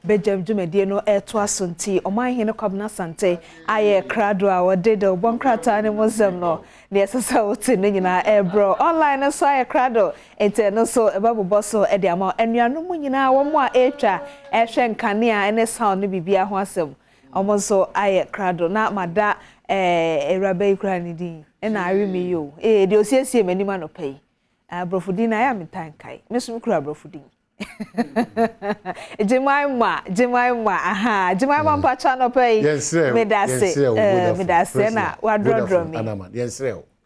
bejam dwumedie no eto asonti oman hene kwabna sante aye krado a wode de obonkrata ne mozem no ne esesa wote ne nyina ebro online so aye krado ente no so ebabobo so e de ama enuano mu nyina wo mo a etwa ehwe nkane a ene sound ne bibia ho asem omo so aye krado na mada erabe ikra ne din e na arimi yo de osiesie manima no pai abrofudin na ya metankai mesu kura abrofudin Jemaima, aha, Jemaima Pacha no pay. Yes, Medase na wadrodro me. Yes,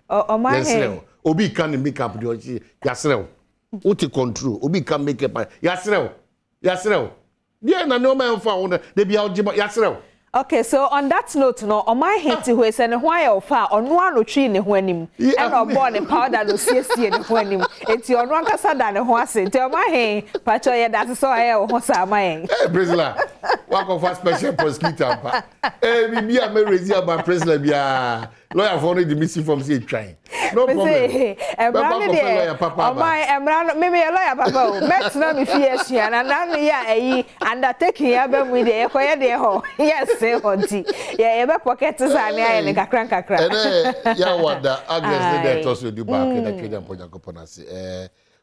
o my head. Obi can make up the Yasrel. Uti control. Obi can make up Yasrel. Yeah, no man found they be out Yasrel. Okay, so on that note, no, on my head to who send a while far on one or tree in the when and or born in powder no CSC in the when it's your one casa than a horse. Tell my hey, Pachoya, that's so I was my hey, Priscilla. Walk of a special prosecutor. Maybe I'm a raising by Priscilla. Lawyer for the missing from sea train. No problem. Lawyer, Papa. My maybe a lawyer, Papa. Let's not be fierce here, and now we are undertaking Abem with the Echo. Yes, say, Honty. Yeah, ever pockets and a crank. Yeah, what the Agnes did also do back in the Kenya Pojacoponas.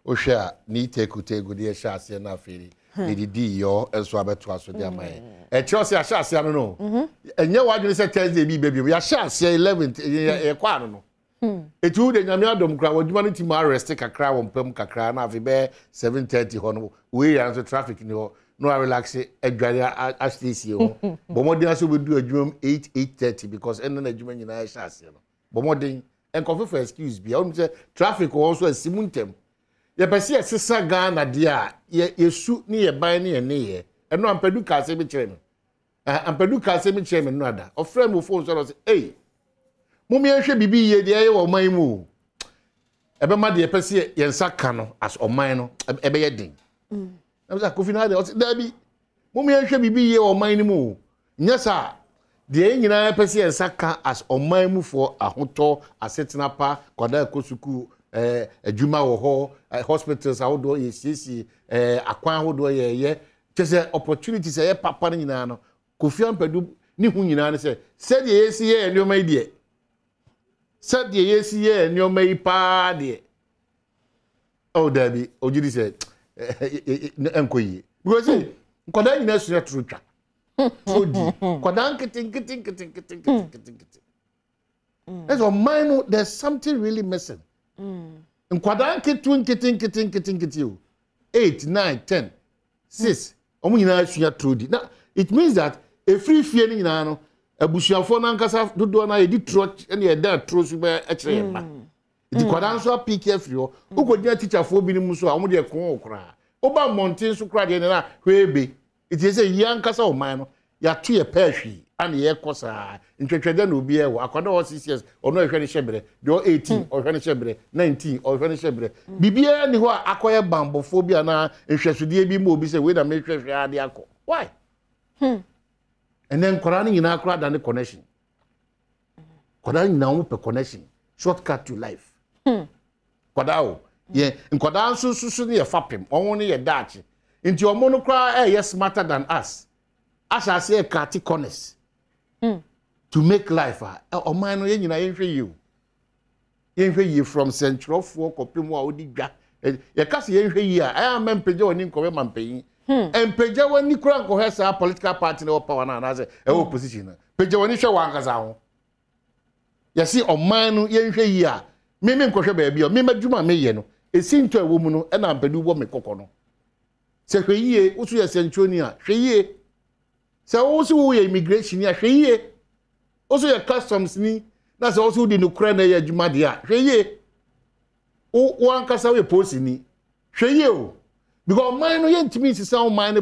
Osha, need take good dear chassis and affair. Lady D, yo, and swabber to us with their mind. A Chelsea, I shall say, I don't know. And you want to say Thursday, baby, we shall say 11th, a quarter. It would in Adom crowd, you wanted to marry, stick a crowd on Pumka Crown, have a bear 7:30 on we answer traffic in your no relax a driver as this year. But more than us will do a drum 8:30 because any Nigerian in I shall say. But more than and coffee for excuse beyond traffic also a simuntem. Ye pesi esesa Ghana dia ye su ni ye ban ni ye ne ye eno ampadu ka se bi kire no ampadu ka se bi kire me no ada o frame mo phone so say hey mummy ehwe bibi ye dia ye wo man mu ebe ma de pesi ye nsa ka no as o man no ebe ye din na say kofi na de o da bi mummy ehwe bibi ye wo man ni mu nyesa de nyina pesi ye nsa ka as o man mu for ahoto asetena pa kwada kosuku adwuma wo ho hospitals how do you see akwan ho do ye say opportunities ye papa nyina no Kofi Ampadu ni hu nyina ne say de ye si ye enoma de said de ye si ye enoma yi pa de oh dabi ojidi say enkoyi because nkoda nyina su trutwa so di nkoda nkitin that's a mind there's something really missing. Nkwadan kitun kitin 8 9 10 6 omu nyina asua trodi na it means that a free fear ni nyina no abusuafo na nkasa dodo na edi tro na ye da tro su be a kire ba edi kwadan so pick every o ugodina teacher fo bi ni mu so amu de kon okra oba mountain so kra de na hwebe it is a yan kasa o man no ya to ye pahwi and ye kosa ntwetwede na obi e wo akoda o 6 years ono ehwe ne shebre de 18 ohwe ne shebre 19 ohwe ne shebre bibia ni ho akoye bambofobia na ehwesude bi ma obi se we na me hwehwe ade akọ why and then korani nyina akora da ne connection korani nyina wo pe connection shortcut to life koda o ye nkoda nso ne ye fapem onwo ne ye dachi nti omo no kra yes smarter than us as I say kati corners to make life o man no ye nyina ye hwe you from central for kopim wa odi dwa ye kase ye hwe yi a I am mpeje woni nkowe mampeyin empeje woni kura nko hesa political party no power na say e opposition na peje woni hwe wankasa ho ye si o man no ye hwe yi a me nkohwe ba bia me madwuma me ye no esinto ewo mu no e na mpadu bo me kokko no se hwe yi usu ye centroni a hwe yi se also we immigration ya hweye also your customs ni na se also di no kra na ya adwuma de a hweye o ankasa we policy ni hweye o because mine no yentimi sisa o mine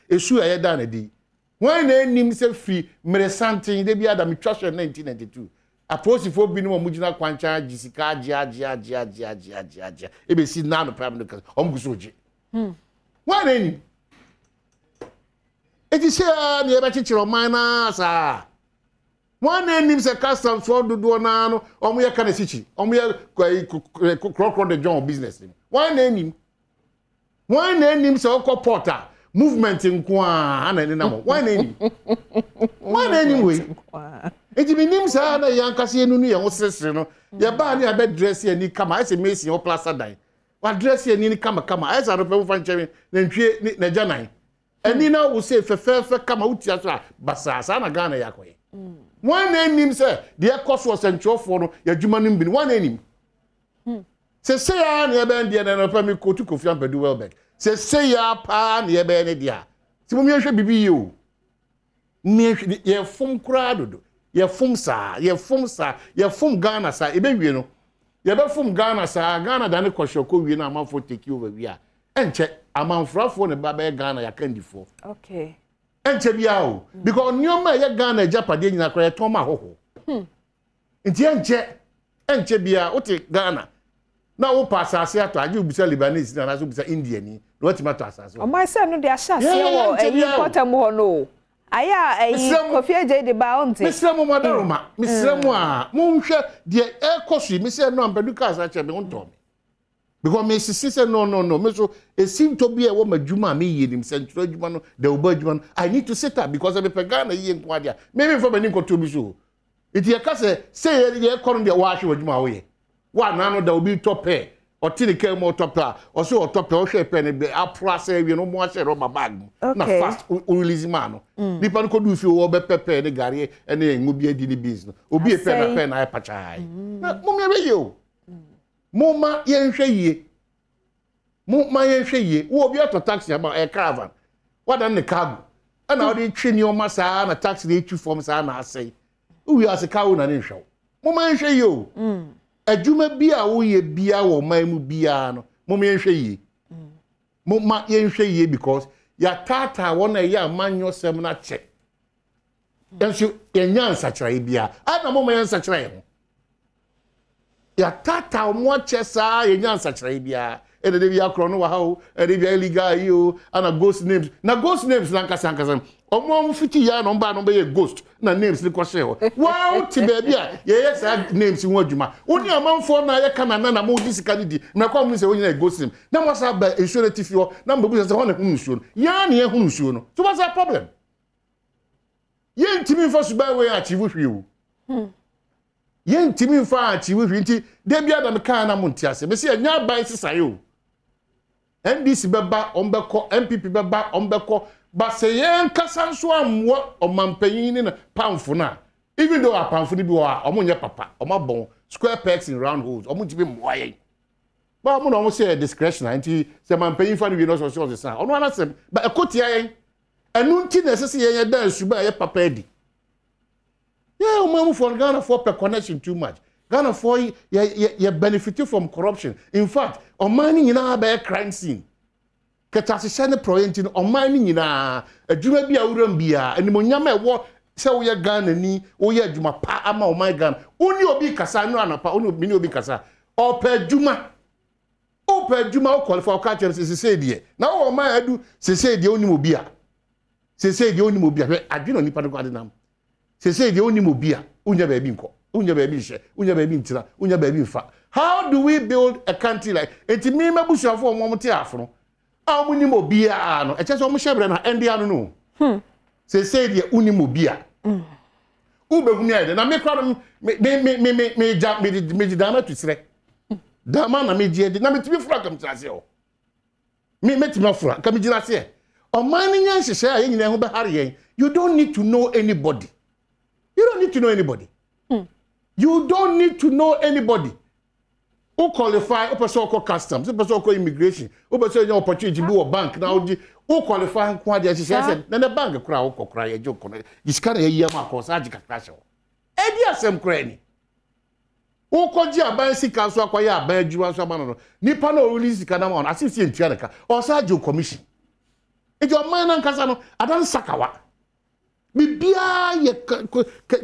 esu aye da na di when na nim se free meresantin de bia da me twashe 1992 a policy for bi no mo gina kwancha jisika agia e be si na no prime minister o mguso oje when na nim it is here near Bachiro Mana, sir. One name is a customs for the Duanano, or we are Kanasichi, or we are crock on the John business. One name is a porter. movement nko ana ni na mo why na ni we enti minim sa na yankase enu ye ho sesere no ye ba na be dress ye ni kama ese mesi ho plaza dan wa dress ye ni kama ese no pe fa nchewe na ntwie na janan eni na wo se fefe kama utia so basa sa na Ghana yakoye why na nim say de ekoso senchofo no ya dwuma nim bi why na nim se ya na be ndie na pa mi kotu Kofi Ampadu Welbeck se ya pa na be ne dia ti mo mi hwe bibi ye o mi ye fom kura dodo ye fom Ghana sa e be wie no ye be fom Ghana sa Ghana da ne kwashoko wie na amafo take over wie a enche amanfrafo ne ba be Ghana ya kandifo okay enche bia o because nyoma ye Ghana japade nyina kra ye ton ma hoho nti enche bia o te Ghana na wo pasase ato age ubisa Lebanese na so ubisa India ni no timato asase o my say no dey asase wo eyi potem ho no aya eyi Kofi eje de ba onte misremu madaroma misremu a monhwe de ekosu mi say no Ampadu ka asache me onto me because me sisi say no me so esim to be e wo madwuma me yenim sentro adwuma no de oba adwuma no I need to sit up because I be pegana yi nko ade a me for bani nko to bi so iti e ka say ye kono de wa hwe adwuma wo ye wa na no da obi tope o tini ke mo topa o so o tope o hwe pe ne be aprase wi no mo ahye ro bag na fast o release man no nipa no ko du fi o be pepe ne gare ene engu bi adi ni business obi e pe na pe na e pachai na mo me be ye o mo ma ye nhwe ye wo obi auto taxi aba e caravan wada ne cargo ana o de twi ni o ma sa na taxi de twi form sa na asai uwi asika na ne nhwe mo ma nhwe ye o adwuma bia wo ye bia wo man mu bia no mo me nhwe yi mo ma ye nhwe yi because ya tata wona ya manyo sem na che enso ye nyansa kire bia ana mo me nyansa kire ho ya tata mo che sa ye nyansa kire bia e de bia kro no wa ha o e de bia illegal yi o ana ghost names na nkasa omo fiti ya no ba no be ghost na names ni ko she ho wow ti baby a ye sa names ho adwuma oni amanfo na ye kana na mo di sika di na kwa mo se woni na ghost name na mo sa ba insurance fio na mbebu se ho na hunu suo ya na ye hunu suo no so what's the problem ye ntimi fa so ba we achieve hwi o ye ntimi fa achieve hwi nti de bia da me kan na mo ntiase me se nya ban sesaye o NDC beba ombeko MPP beba ombeko but say yen kasanso amwo omampanyin ni na pamfo na even though a pamfo ni bi wa omonye papa omabon square pegs in round holes omonjibe moye ba omo no say discretion anti say mampanyin fa ni we no so the san ono anasem ba ekotia yen enu nti na sese yen da suba ye papa edi yeah omamu for Ghana for per connection too much Ghana for you benefit from corruption in fact omani nyina ba crime scene ketase ne proyenti no omani nyina adwuma bia wuram bia animonyama ewo se wo ye Ghana ni wo ye adwuma pa ama omani Ghana oni obi kasa no anapa oni obi kasa opa adwuma o qualify ka chere se die na wo omani adu se die oni obi a se die oni obi a hwe adwuna nipa no ade nam se die oni obi a unya ba bi nko unya ba bi hye unya ba bi ntira unya ba bi mfa how do we build a country like enti me mabusuafo omo te afro amunimo bia no eche so mo hyebre na endia no no se die unimo bia ubehunu ade na me kwaro me ja me dama to sire dama na me die na me tibi fura kam trase o me timi fura kam gina se o man nya nhyehyɛ a nyina ho be hare yen you don't need to know anybody you don't need to know anybody who qualify person call customs person call immigration who person your opportunity be bank now who qualify kwa dia she say na the bank kura wo kokura ye jo kono iska na ye ma ko sa jika crash o e di asem kura ni who koji aban sika so akwaya aban adwuma so amano no nipa na o release sika na ma on asisi entua neka o sa jo commission e jo man na nkasa no adan sakawa bibia ye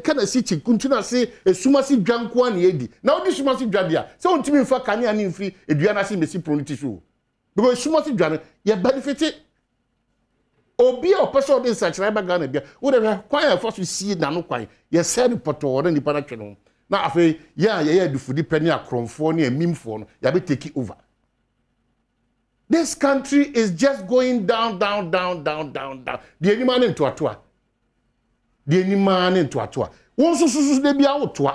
kana si chikuntuna se esuma si dwanko an yedi na odi suma si dwabia se ontimi mfa kane ani mfiri edua na se mesi proniti so because suma si dwane ye benefit obi a person dey search right back Ghana bia wo de kwan ya for si na no kwan ye send poto na nipa na tweno na afi ye dufudi pani akromfo na amimfo no ya be take over This country is just going down. The any man into atua. The any man into atua. One so they be out to.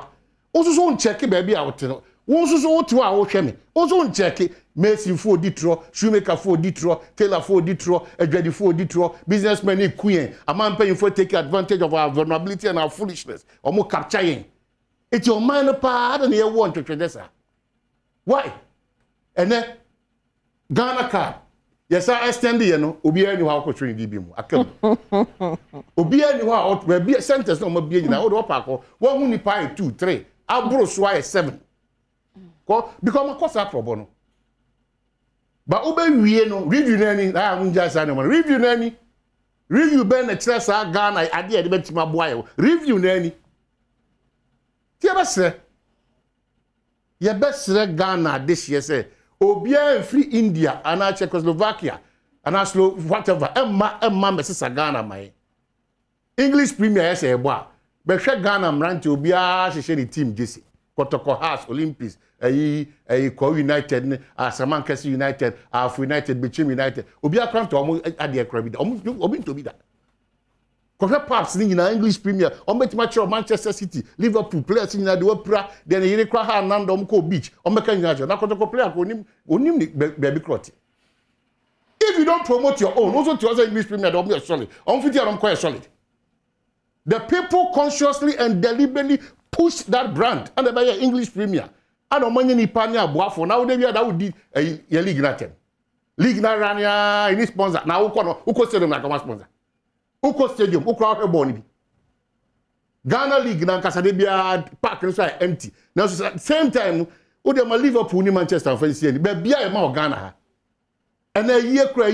Also so check baby out. One so to our shemi. Also check Mason for Ditro, shoemaker for Ditro, tailor for Ditro, a dready for Ditro, businessman in Queen, a man paying for taking advantage of our vulnerability and our foolishness, or more capturing. It's your minor part and you want to Tredessa. Why? And then Ghana card. Yes, I extend the Obi anyhow could train DB. I come. Obi anyhow, be a sentence no more being out of Paco, 1 money pie 2, 3. I'll borrow 7. Become a cost pro bono. But obey we no review nani I am just animal review nani review ben a chess Ghana idea the my boy review nani tia best your best Ghana this year say obia free India and Czechoslovakia and whatever emma Mrs Ghana my English Premier say boy but Ghana mranti obia she the team jesse Kotoko House Olympics Co United Samankasi United Afro United Bichim United obi akran to omo ade akra bi da omo to bi da kohe paps ni na English Premier omo match of Manchester City Liverpool players ni na de opra then yiri kra ha nando omo ko beach omo ka nyina na Kotoko player ko onim ni baby crotty. If you don't promote your own also to other English Premier omo solid omo fit am quite solid. The people consciously and deliberately push that brand and the English Premier. And on money ni panya boafo now they that would do a league natem. League na rania any sponsor. Now uko stadium na kama sponsor. Uko stadium uko out born bi. Ghana League na kasa de bia park no so empty. Now same time o de ma Liverpool ni Manchester fans here be bia e ma Ghana ha. And a year cry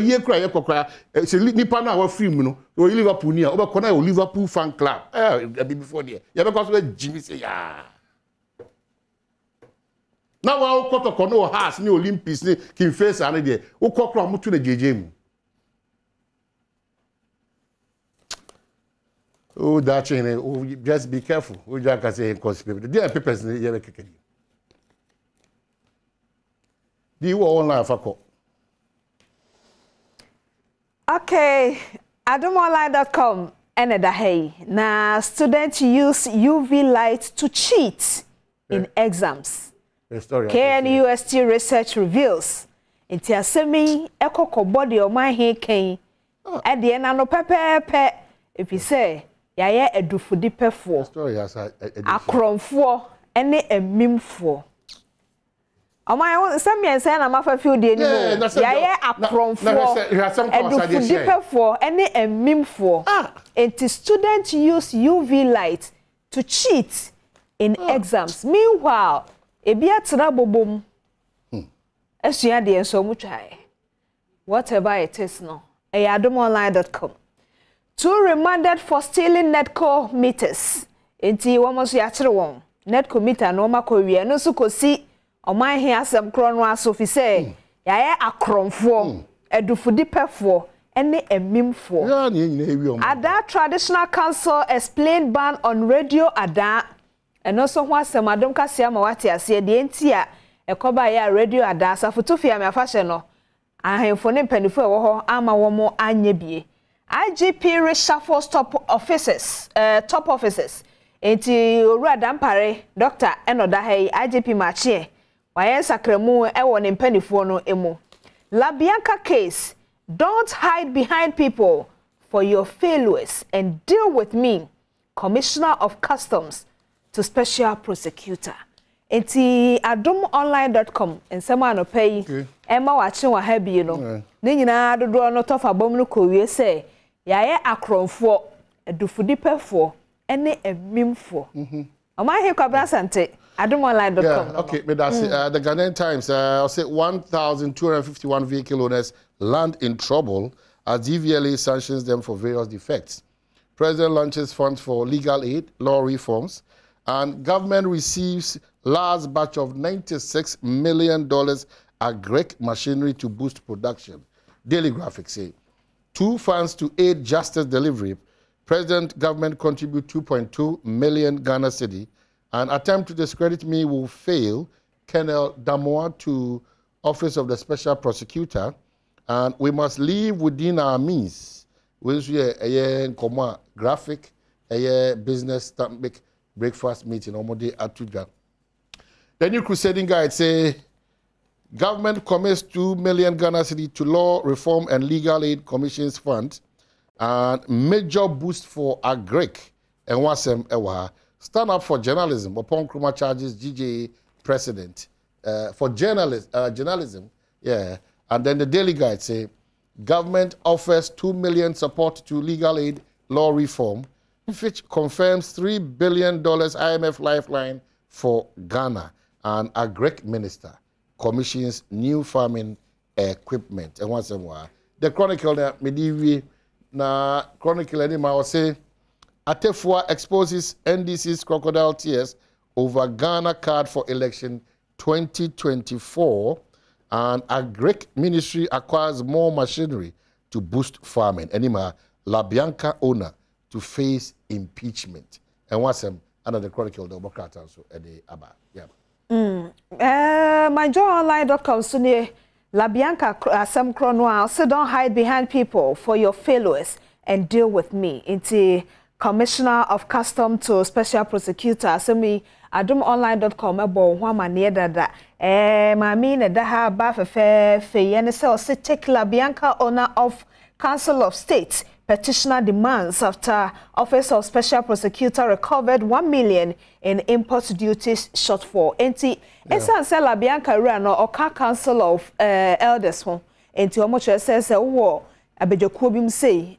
say nipa na wa free mu no o Liverpool ni a o be kona o Liverpool fan club. Before there. Ya because we Jimmy say ya. Now our Kotoko no has ni Olympics ni kin face ane there. O kokro amutu na jeje mu. Oh that chain just be careful. O just can say conspiracy. There papers ni ye be kekeli. Di wo online afako. Okay, adomonline.com and hey. Now students use UV light to cheat in exams. KNUST research reveals inti asemi ekoko body o man he ken e de na no pepepe if you say yaye edufudi pefo akromfo ene emimfo Oma some men say na mafa feel de ni mo yaye akromfo edufudi pefo ene emimfo inti students use UV light to cheat in exams. Meanwhile Ebia tira bobom. Esua de enso mu twae. Whatever it is no. Adomonline.com. 2 remanded for stealing Netco meters. Enti womo so ya kire won. Netco meter no makọ wie no so kosi oman he asem kro no aso fi se yaye akromfo edufudi pefo ene emimfo. Ya na nyina ewi omo. Ada Traditional Council explained ban on radio ada. And also what some Adom Kasia Mawati ase de entia ekoba ya radio ada asafotofia me afahye no ahemfo ne mpanifo ewo ho ama womo anye bie IGP reshuffles top officers enti owura dampare Dr. Enoda hey IGP machie wayen sakremu ewo ne mpanifo no emu Labianca case, don't hide behind people for your failures and deal with me, Commissioner of Customs to Special Prosecutor. Enti adomonline.com ensema no pay Emma watching wa habi no ne nyina dodo no tofa bom no kowie se yaye akromfo edufudipefo ene emimfo Oma he kwabra sante adomonline.com. Okay, but that's the Ghanaian Times I'll say 1,251 vehicle owners land in trouble as DVLA sanctions them for various defects. President launches funds for legal aid, law reforms, and government receives large batch of $96 million agric machinery to boost production. Daily Graphic say, 2 funds to aid justice delivery. President government contribute 2.2 million Ghana cedi. An attempt to discredit me will fail. Colonel Damoa to Office of the Special Prosecutor. and we must live within our means. We a graphic, a business stomach breakfast meeting omode atuja. The new crusading guide say government commits 2 million Ghana cedi to law reform and legal aid commissions fund and major boost for agric and wasem ewa. Stand up for journalism upon Kruma charges GJA president for journalism. Yeah. And then the Daily Guide say government offers 2 million support to legal aid law reform. Fitch confirms $3 billion IMF lifeline for Ghana. And agric minister commissions new farming equipment. And once more, the Chronicle na Chronicle anymore will say Atefua exposes NDC's crocodile tears over Ghana card for election 2024, and Agric Ministry acquires more machinery to boost farming. Anima La Bianca owner to face impeachment. And what's under the Chronicle, the Bokata also at the Abba. Yeah. MyJoyOnline.com so near La Bianca Asam Chronoa, so don't hide behind people for your failures and deal with me. Into Commissioner of Custom to Special Prosecutor, so me AdomOnline.com about one man near that. My mean that ha bath fair and so take La Bianca owner of Council of State. Petitioner demands after Office of Special Prosecutor recovered 1 million in import duties shortfall. Enti esa say La Bianca Rano or Council of Elders ho. Enti omo says wo abejokuo bim say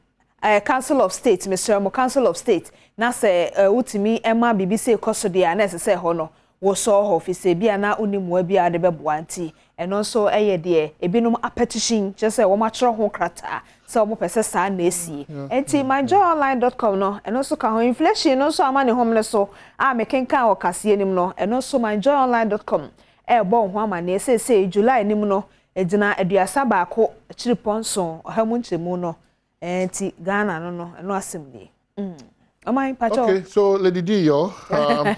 Council of State, Mr. Mo Council of State na say utimi ema BBC kosode a na say ho no wo so office bia na unimu bia de beboa nti eno so eye de ebinom a petition just say wo ma kire ho krata so mo pese sa na esi enti myjoyonline.com no eno so ka ho inflation no so amane homle so a mekenka wo kase nim no eno so myjoyonline.com bo ho amane say July nim no edina aduasa ba ko chiriponso ohamu nchemu no enti Ghana no eno asemni Okay, so Lady D, yo, yeah,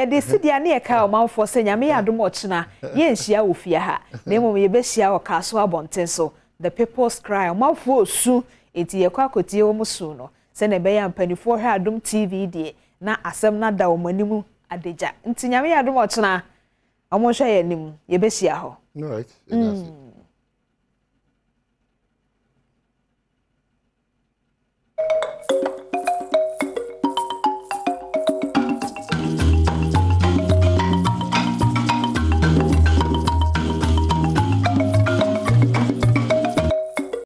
they see the near cow mouth for saying, I may have much now. Yes, ya will fear her. Name me best ya or castle bontenso. The people's cry, mouth full soon, it's your quackity almost sooner. Send a bay and penny for her Adom TV day. Na asem na da omanimu adeja. Ntinyame ya do much na. Omo hwe ye nim ye besia ho. All right.